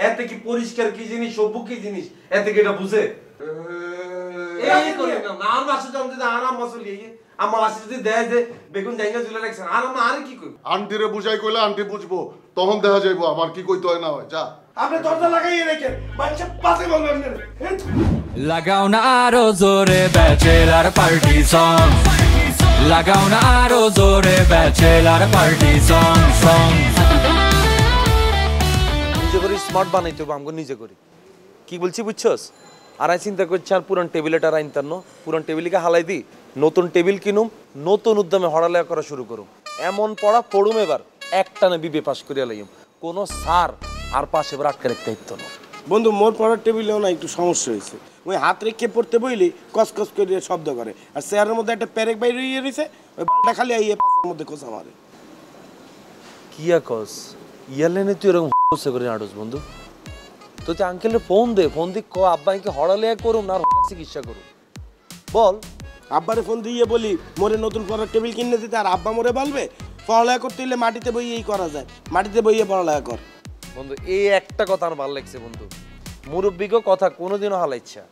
এতে কি পরিষ্কার কি জিনিস সভ্য কি জিনিস এতে কি এটা বুঝে এই করি না আর মাসে জমতে আরাম মাসুল এই আমার আসে যদি দেয় যে বেগুন জায়গা ঝুলে রাখছেন আর আমি আর কি কই আন্টিরে বুঝাই কইলে আন্টি বুঝবো তখন দেখা যাইবো আমার কি কইতে হয় না হয় যা আপনি দরজা লাগাইয়ে রেখেন মানুষের পাশে বলবেন লাগাও না আরো জোরে ব্যাচেলার পার্টি সং লাগাও না আরো জোরে ব্যাচেলার পার্টি সং সং নিজে করে স্মার্ট বানাইতে হবে আমগো নিজে করি কি বলছি বুঝছস আর আই চিন্তা করছি আর পুরান টেবিলটা আইনতাম না পুরান টেবিলকে হালাই দি নতুন টেবিল কিনুম নতুন উদ্যমে হড়ালেখা করা শুরু করুম এমন পড়া পড়ুম এবার একটানে বিবে পাস করিয়া লাইম কোন স্যার আর পাশে এবার আটকে রাখতে হইতো না বন্ধু মোর পড়ার টেবিলেও না একটু সমস্যা হয়েছে ওই হাত রেখে পড়তে বইলি কসকস করে শব্দ করে আর চেয়ারের মধ্যে একটা প্যারেক বাইরে ইয়ে রয়েছে ওই বালটা খালি আইয়ে পাশার মধ্যে কোচা মারে কিয়া কস ইয়ালেনে তুই এরকম হচ্ছে করে নাটস বন্ধু তো তুই আঙ্কেলের ফোন দে ফোন দি ক আব্বাইকে হড়ালেখা করুম না আর চিকিৎসা করুম বল আব্বারে ফোন দিয়ে বলি মোরে নতুন পড়ার টেবিল কিনে দিতে আর আব্বা মোরে বলবে পড়ালেখা করতে হলে মাটিতে বইয়েই করা যায় মাটিতে বইয়ে পড়ালেখা কর বন্ধু এই একটা কথা আমার ভালো লাগছে বন্ধু মুরব্বীকে কথা কোনোদিনও হালাইচ্ছা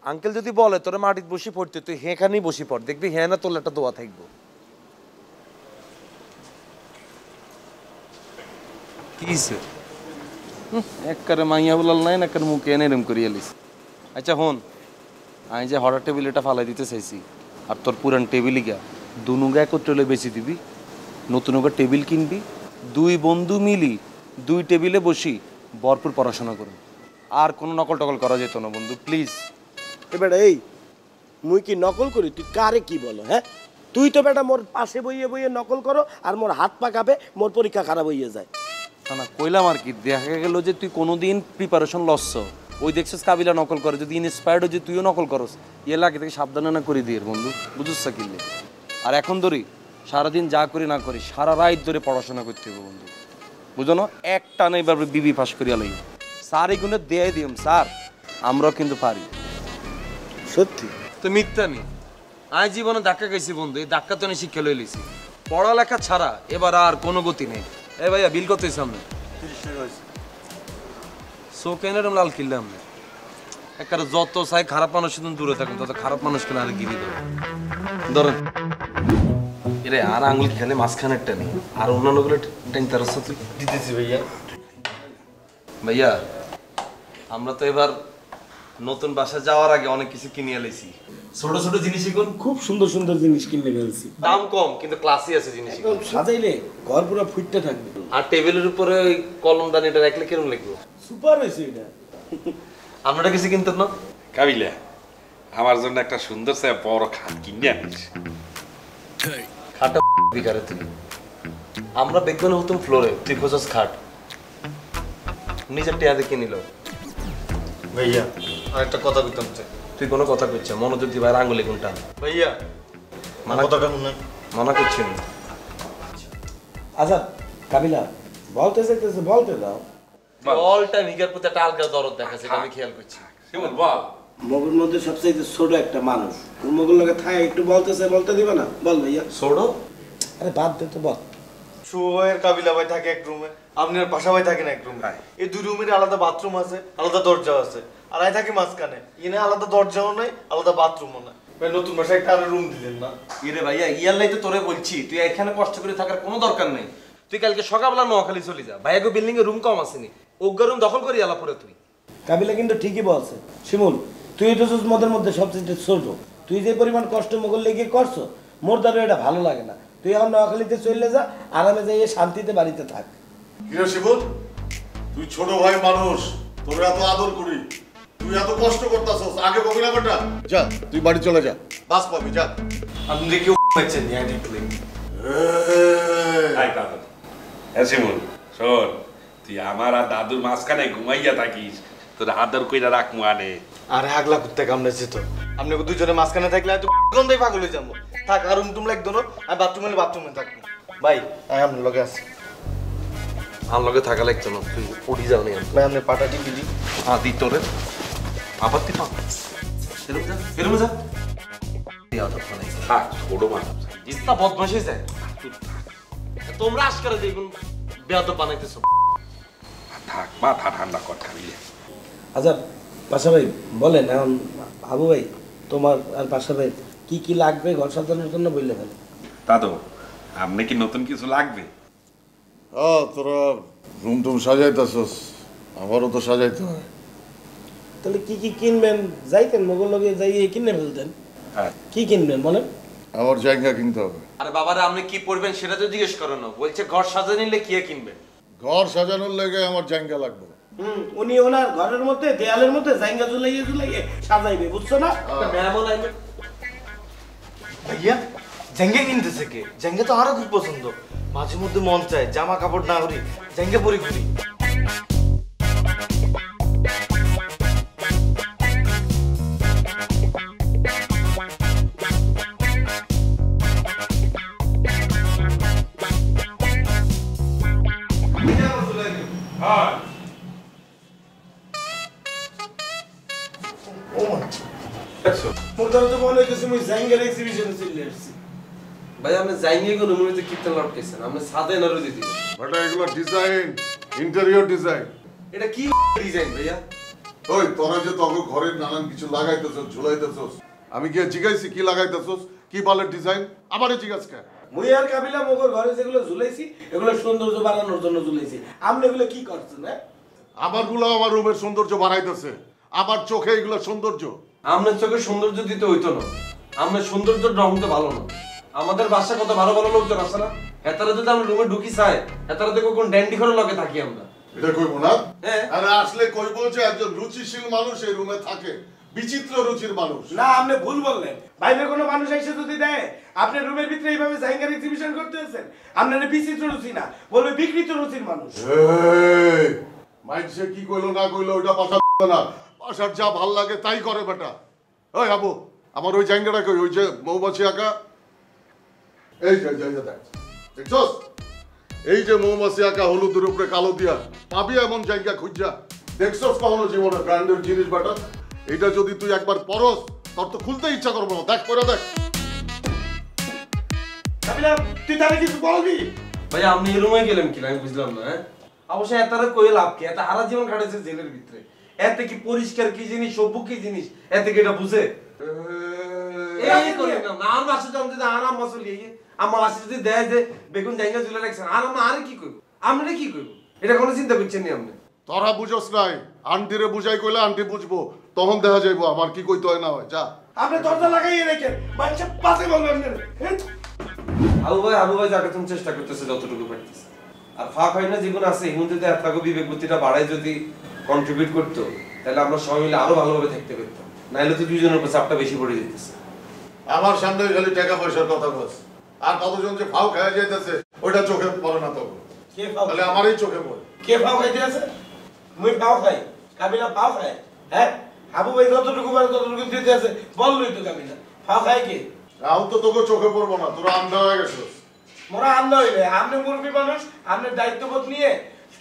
আঙ্কেল যদি বলে তোরা মাটিতে বসে পড়তে তুই হেখানেই বসে পড় দেখবি হ্যাঁ না তোর একটা দোয়া থাকবো কিসে একবারে মাইয়া বলাল নাই না মুখে এনে এরম করিয়া লিস আচ্ছা হন আমি যে হঠাৎ টেবিল এটা ফালাই দিতে চাইছি আর তোর পুরান টেবিলই গা দুনুগা একত্রে বেশি দিবি নতুন টেবিল কিনবি দুই বন্ধু মিলি দুই টেবিলে বসি ভরপুর পড়াশোনা করুন আর কোনো নকল টকল করা যেত না বন্ধু প্লিজ এবার এই মুই কি নকল করি তুই কারে কি বলো হ্যাঁ তুই তো বেটা মোর পাশে বইয়ে বইয়ে নকল করো আর মোর হাত পা কাঁপে মোর পরীক্ষা খারাপ হইয়া যায় না না কইলাম আর কি দেখা গেল যে তুই কোনোদিন প্রিপারেশন লসছ ওই দেখছিস কাবিলা নকল করে যদি ইন্সপায়ার্ড হয়ে তুইও নকল করস ইয়ে লাগে থেকে সাবধানে না করে দিয়ে বন্ধু বুঝুস কিনলে আর এখন ধরি সারাদিন যা করি না করি সারা রাত ধরে পড়াশোনা করতে হবে বন্ধু বুঝো না একটা নেই এবার বিবি পাস করিয়া লাগি স্যার এগুলো দেয় দিম স্যার আমরাও কিন্তু পারি সত্যি তো মিথ্যা নেই আমি জীবনে ধাক্কা খাইছি বন্ধু এই ধাক্কা তো আমি শিক্ষা লই লিছি পড়ালেখা ছাড়া এবার আর কোনো গতি নেই এ ভাইয়া বিল কত সামনে 30 টাকা হইছে সো কেন এরকম লাল কিনলাম একটা যত চাই খারাপ মানুষ শুধু দূরে থাকুন তত খারাপ মানুষ কেন আর গিরি দেবো ধরেন এরে আর আঙুল খেলে মাঝখানেরটা নেই আর অন্যান্যগুলো তার সাথে দিতেছি ভাইয়া ভাইয়া আমরা তো এবার নতুন বাসা যাওয়ার আগে অনেক কিছু কিনে এলেছি ছোট ছোট জিনিস এখন খুব সুন্দর সুন্দর জিনিস কিনে ফেলছি দাম কম কিন্তু ক্লাসি আছে জিনিস একদম সাজাইলে ঘর পুরো ফুটতে থাকবে আর টেবিলের উপরে ওই কলমদানিটা রাখলে কিরকম লাগবে সুপার হয়েছে এটা আমরা কিছু কিনতেন না কাবিলা আমার জন্য একটা সুন্দর সে বড় খাট কিনে আনিস খাটা বিকারে তুই আমরা বেগবান হতাম ফ্লোরে তুই খোঁজাস খাট নিজের টেয়া দেখে নিল ভাইয়া আর একটা কথা কইতাম তুই কোনো কথা কইছ মনোযোগ দি বাইরে আঙ্গুলে কোনটা ভাইয়া কথাটা শুনে মানা করছি না আচ্ছা কাবিলা বলতে চাইতেছে বলতে দাও অল টাইম হিগার প্রতি একটা আলগা দরদ দেখাছে আমি খেয়াল করছি কেমন বল মগের মধ্যে সবচেয়ে ছোট একটা মানুষ মগের লগে থাই একটু বলতেছে বলতে দিবে না বল ভাইয়া ছোড়ো আরে বাদ দে তো বল শুয়ের কাবিলা ভাই থাকে এক রুমে আপনি আর পাশা ভাই থাকেন এক রুমে এই দুই রুমের আলাদা বাথরুম আছে আলাদা দরজা আছে আর আই থাকি মাঝখানে ইনে আলাদা দরজাও নাই আলাদা বাথরুমও নাই ভাই নতুন বাসায় একটা আরো রুম দিলেন না ইরে ভাইয়া ইয়াল্লাই তো তোরে বলছি তুই এখানে কষ্ট করে থাকার কোনো দরকার নেই তুই কালকে সকালবেলা নোয়াখালী চলে যা ভাইয়াকে বিল্ডিং এ রুম কম আসেনি ওগ্গা রুম দখল করি আলা পরে তুই কাবিলা কিন্তু ঠিকই বলছে শিমুল তুই তো মদের মধ্যে সবচেয়ে ছোট তুই যে পরিমাণ কষ্ট মোগল লেগে করছো মোর দ্বারা এটা ভালো লাগে না তুই এখন নোয়াখালীতে চলে যা আরামে যাই শান্তিতে বাড়িতে থাক কিরে শিবুল তুই ছোট ভাই মানুষ তোর এত আদর করি তুই এত কষ্ট করতাছস আগে বকবি না বেটা যা তুই বাড়ি চলে যা বাস পাবি যা আপনি কি হচ্ছেন নিয়ে দেখলে আই দাদু এসিমুল শোন তুই আমার আর দাদুর মাঝখানে ঘুমাইয়া থাকিস তোর আদর কইরা রাখমু আনে আরে আগলা কুত্তে কামড়েছে তো আপনি দুজনে মাঝখানে থাকলে আমি তো গন্ধই পাগল হয়ে যাবো থাক আর রুম টুম লাগতো না আমি বাথরুমে থাকবো ভাই আমি আপনার লগে আছি আমার লগে থাকা লাগতো না তুই উঠি যাও নি ভাই আপনার পাটা টিপি দিই হ্যাঁ দি তোরে আবার তুই পা এরম যা থাক ছোট মানুষ ইস্তা বদমাশি যায় তোমরা আজকাল দেখুন বেয়াদব বানাইতেছো থাক মাথা ঠান্ডা কর খালি। আচ্ছা পাশা ভাই বলেন এখন, হাবু ভাই তোমার আর পাশা ভাই কি কি লাগবে ঘর সাজানোর জন্য বললে ফেলে। দাদু আপনি কি নতুন কিছু লাগবে? তোরা রুম টুম সাজাইতেছস, আমারও তো সাজাইতে হয়। তাহলে কি কি কিনবেন? যাইতেন মোগল লগে যাইয়ে কিনে ফেলতেন। হ্যাঁ কি কিনবেন বলেন? আমার জায়গা কিনতে হবে। আরে বাবারা আপনি কি পড়বেন সেটা তো জিজ্ঞেস করেন না, বলছে ঘর সাজা নিলে কি কিনবেন? ঘর সাজানোর লেগে আমার জায়গা লাগবে। উনি ওনার ঘরের মধ্যে দেয়ালের মধ্যে জায়গা ঝুলাইয়ে ঝুলাইয়ে সাজাইবে, বুঝছো না? মেহমান আইবে। ভাইয়া জাঙ্গে কিনতেছে কে? জাঙ্গে তো আরো খুব পছন্দ। মাঝে মধ্যে মন চায় জামা কাপড় না করি জাঙ্গে পরে ঘুরি। মোর দ্বারা তো মনে হইতেছে মুই জায়গার এক্সিবিশনে চলে আসছি। ভাই আপনি যাইনি কোনো মুভিতে কীর্তন লটকেছেন, আপনি সাদে নাড়ু দিতে। বেটা এগুলো ডিজাইন, ইন্টেরিয়র ডিজাইন। এটা কি ডিজাইন ভাইয়া? ওই তোরা যে তোর ঘরের নানান কিছু লাগাইতেছস, ঝুলাইতেছস, আমি কি জিগাইছি কি লাগাইতেছস, কি বালের ডিজাইন? আমারে জিজ্ঞাস কে? মুই আর কাবিলা মোগর ঘরে যেগুলো ঝুলাইছি এগুলো সৌন্দর্য বাড়ানোর জন্য ঝুলাইছি। আপনি এগুলো কি করছেন? হ্যাঁ আমারগুলো আমার রুমের সৌন্দর্য বাড়াইতেছে, আমার চোখে এগুলো সৌন্দর্য। আপনার চোখে সৌন্দর্য দিতে হইতো না, আপনার সৌন্দর্যের রং তো ভালো না। আমাদের বাসা কত ভালো ভালো লোকজন আছে না, হেতারা যদি আমরা রুমে ঢুকি চাই হেতারা দেখো কোন ড্যান্ডি ঘরের লগে থাকি আমরা। এটা কইব না? হ্যাঁ। আরে আসলে কইব যে একজন রুচিশীল মানুষ এই রুমে থাকে, বিচিত্র রুচির মানুষ। না আপনি ভুল বললেন। বাইরে কোনো মানুষ এসে যদি দেয় আপনি রুমের ভিতরে এইভাবে জায়গার এক্সিবিশন করতে আছেন, আপনার বিচিত্র রুচি না, বলবে বিকৃত রুচির মানুষ। এই মাইন্ডসে কি কইলো না কইলো ওটা পাশা না, পাশার যা ভাল লাগে তাই করে বেটা। ওই আবু আমার ওই জায়গাটা কই, ওই যে মৌমাছি আঁকা, এই যে দেখ দেখছস, এই যে মৌমাছি আঁকা হলুদের উপরে কালো দিয়া পাবি এমন জায়গা খুঁজা দেখছস কখনো জীবনে? ব্র্যান্ডের জিনিস বেটা, এটা যদি তুই একবার পরস তোর তো খুলতে ইচ্ছা করবো না। দেখ করে দেখ। কাবিলা তুই তারে কিছু বলবি? ভাই আপনি এই রুমে গেলেন কি আমি বুঝলাম না। হ্যাঁ অবশ্যই এতারে কই লাভ কি? এত হারা জীবন কাটাইছে জেলের ভিতরে, এতে কি পরিষ্কার কি জিনিস, সভ্য কি জিনিস, এতে কি এটা বুঝে? এই করেন না, আর মাসে জমতে আরাম মাসুল ইয়ে আমার মাসে যদি দেয় যে বেগুন জায়গা ঝুলে রাখছেন, আর আমরা আর কি করব? আমরা কি করব? এটা কোনো চিন্তা করছেন না আপনি? তোরা বুঝোস নাই, আন্টিরে বুঝাই কইলে আন্টি বুঝবো, তখন দেখা যাইবো আমার কি কইতে হয় না হয়। যা আপনি দরজা লাগাইয়ে রেখেন, মানুষ পাশে বলবেন। আবু ভাই যাকে তুমি চেষ্টা করতেছে যতটুকু পারতেছে, আর ফাঁক হয় না জীবন আছে এখন যদি আপনাকে বিবেক বুদ্ধিটা বাড়ায় যদি কন্ট্রিবিউট করতো তাহলে আমরা সবাই মিলে আরো ভালোভাবে থাকতে পারতাম। নাইলে তো দুজনের উপর চাপটা বেশি পড়ে যেতেছে। আমার সামনে খালি টাকা পয়সার কথা বলছ, আর কতজন যে ফাও খাওয়া যাইতেছে ওইটা চোখে পড়ে না। তো কে ফাও? তাহলে আমারই চোখে পড়ে। কে ফাও খাইতে আছে? মুই ফাও খাই, কাবিলা ফাও খায়। হ্যাঁ হাবু ভাই যতটুকু পারে ততটুকু দিতে আছে, বললই তো কাবিলা ফাও খায় কি? রাও তো তোকে চোখে পড়বো না, তোরা আন্ধা হয়ে গেছিস। মোরা আন্দা হইলে আপনি মুরব্বী মানুষ, আপনার দায়িত্ববোধ নিয়ে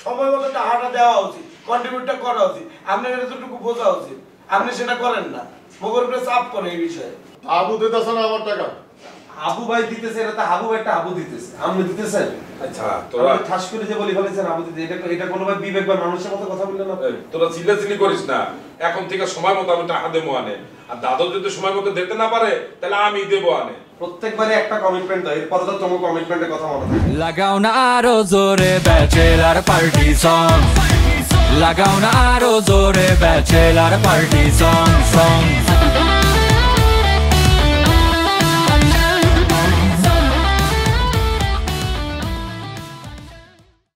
সময় মতো টাকাটা দেওয়া উচিত, কন্ট্রিবিউটটা করা উচিত, আপনার এতটুকু বোঝা উচিত। আপনি সেটা করেন না, মোগর উপরে চাপ করে এই বিষয়ে। আবু দিতেছে না আমার টাকা? আবু ভাই দিতেছে, এটা তো আবু একটা আবু দিতেছে, আপনি দিতেছেন। আচ্ছা তোরা ঠাস করে যে বলি ফেলেছেন আবু দিতে, এটা কোনো ভাই বিবেক বা মানুষের মতো কথা বললেন না। তোরা চিল্লাচিল্লি করিস না, এখন থেকে সময় মতো আমি টাকা দেবো আনে, আর দাদু যদি সময় মতো দিতে না পারে তাহলে আমি দেবো আনে। প্রত্যেকবারে একটা কমিটমেন্ট দাও, এরপরে তো তোমার কমিটমেন্টের কথা মনে থাকে। লাগাও না আরো জোরে ব্যাচেলার পার্টি সং, লাগাও না আরো জোরে ব্যাচেলার পার্টি সং।